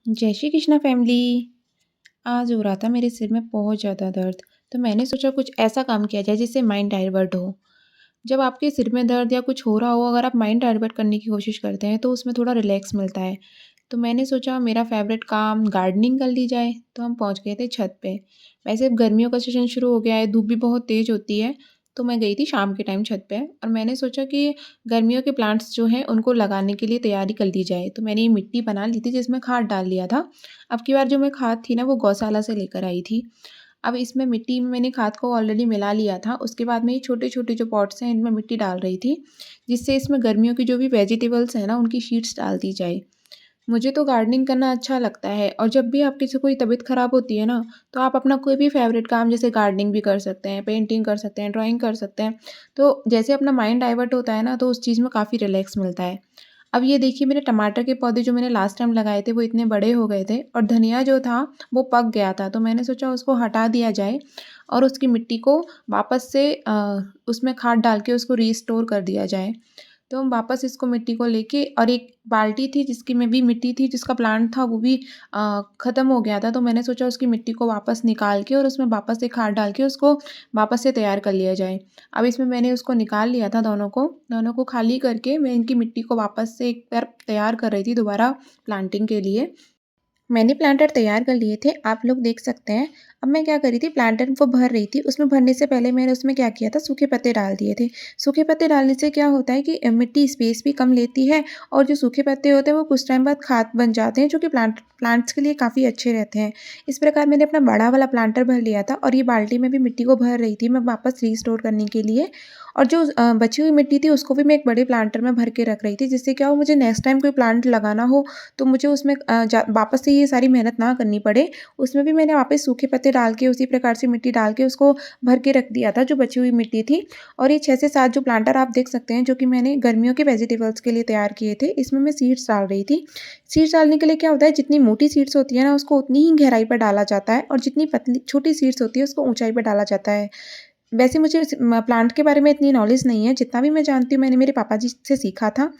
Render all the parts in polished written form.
जय श्री कृष्णा फैमिली। आज हो रहा था मेरे सिर में बहुत ज़्यादा दर्द। तो मैंने सोचा कुछ ऐसा काम किया जाए जिससे माइंड डाइवर्ट हो। जब आपके सिर में दर्द या कुछ हो रहा हो, अगर आप माइंड डाइवर्ट करने की कोशिश करते हैं तो उसमें थोड़ा रिलैक्स मिलता है। तो मैंने सोचा मेरा फेवरेट काम गार्डनिंग कर ली जाए। तो हम पहुंच गए थे छत पे। वैसे अब गर्मियों का सीजन शुरू हो गया है, धूप भी बहुत तेज़ होती है। तो मैं गई थी शाम के टाइम छत पे और मैंने सोचा कि गर्मियों के प्लांट्स जो हैं उनको लगाने के लिए तैयारी कर ली जाए। तो मैंने ये मिट्टी बना ली थी जिसमें खाद डाल लिया था। अब की बार जो मैं खाद थी ना वो गौशाला से लेकर आई थी। अब इसमें मिट्टी में मैंने खाद को ऑलरेडी मिला लिया था। उसके बाद में ये छोटे-छोटे जो पॉट्स हैं इनमें मिट्टी डाल रही थी, जिससे इसमें गर्मियों की जो भी वेजिटेबल्स हैं ना उनकी शीड्स डाल दी जाए। मुझे तो गार्डनिंग करना अच्छा लगता है और जब भी आपकी से कोई तबीयत ख़राब होती है ना, तो आप अपना कोई भी फ़ेवरेट काम जैसे गार्डनिंग भी कर सकते हैं, पेंटिंग कर सकते हैं, ड्राइंग कर सकते हैं। तो जैसे अपना माइंड डाइवर्ट होता है ना, तो उस चीज़ में काफ़ी रिलैक्स मिलता है। अब ये देखिए मेरे टमाटर के पौधे जो मैंने लास्ट टाइम लगाए थे वो इतने बड़े हो गए थे और धनिया जो था वो पक गया था। तो मैंने सोचा उसको हटा दिया जाए और उसकी मिट्टी को वापस से उसमें खाद डाल के उसको रीस्टोर कर दिया जाए। तो हम वापस इसको मिट्टी को लेके और एक बाल्टी थी जिसकी में भी मिट्टी थी, जिसका प्लांट था वो भी ख़त्म हो गया था। तो मैंने सोचा उसकी मिट्टी को वापस निकाल के और उसमें वापस से खाद डाल के उसको वापस से तैयार कर लिया जाए। अब इसमें मैंने उसको निकाल लिया था दोनों को खाली करके मैं इनकी मिट्टी को वापस से एक बार तैयार कर रही थी दोबारा प्लांटिंग के लिए। मैंने प्लांटर तैयार कर लिए थे, आप लोग देख सकते हैं। अब मैं क्या कर रही थी, प्लांटर को भर रही थी, उसमें भरने से पहले मैंने उसमें क्या किया था, सूखे पत्ते डाल दिए थे। सूखे पत्ते डालने से क्या होता है कि मिट्टी स्पेस भी कम लेती है और जो सूखे पत्ते होते हैं वो कुछ टाइम बाद खाद बन जाते हैं, जो कि प्लांट्स के लिए काफ़ी अच्छे रहते हैं। इस प्रकार मैंने अपना बड़ा वाला प्लांटर भर लिया था और ये बाल्टी में भी मिट्टी को भर रही थी मैं वापस रिस्टोर करने के लिए। और जो बची हुई मिट्टी थी उसको भी मैं एक बड़े प्लांटर में भर के रख रही थी, जिससे क्या हो मुझे नेक्स्ट टाइम कोई प्लांट लगाना हो तो मुझे उसमें वापस से ये सारी मेहनत ना करनी पड़े। उसमें भी मैंने वापस सूखे पत्ते डाल के उसी प्रकार से मिट्टी डाल के उसको भर के रख दिया था जो बची हुई मिट्टी थी। और ये 6 से 7 जो प्लांटर आप देख सकते हैं जो कि मैंने गर्मियों के वेजिटेबल्स के लिए तैयार किए थे, इसमें मैं सीड्स डाल रही थी। सीड्स डालने के लिए क्या होता है, जितनी मोटी सीड्स होती है ना उसको उतनी ही गहराई पर डाला जाता है और जितनी पतली छोटी सीड्स होती है उसको ऊँचाई पे डाला जाता है। वैसे मुझे प्लांट के बारे में इतनी नॉलेज नहीं है, जितना भी मैं जानती हूँ मैंने मेरे पापा जी से सीखा था।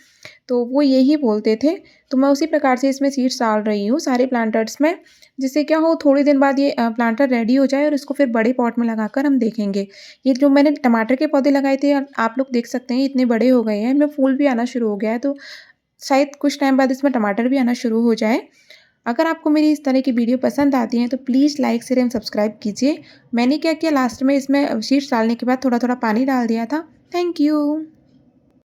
तो वो यही बोलते थे, तो मैं उसी प्रकार से इसमें सीड्स डाल रही हूँ सारे प्लांटर्स में, जिससे क्या हो थोड़े दिन बाद ये प्लांटर रेडी हो जाए और इसको फिर बड़े पॉट में लगाकर हम देखेंगे। ये जो मैंने टमाटर के पौधे लगाए थे आप लोग देख सकते हैं इतने बड़े हो गए हैं, इनमें फूल भी आना शुरू हो गया है, तो शायद कुछ टाइम बाद इसमें टमाटर भी आना शुरू हो जाए। अगर आपको मेरी इस तरह की वीडियो पसंद आती हैं तो please like, share and subscribe कीजिए। मैंने क्या किया लास्ट में इसमें सीड्स डालने के बाद थोड़ा-थोड़ा पानी डाल दिया था। Thank you.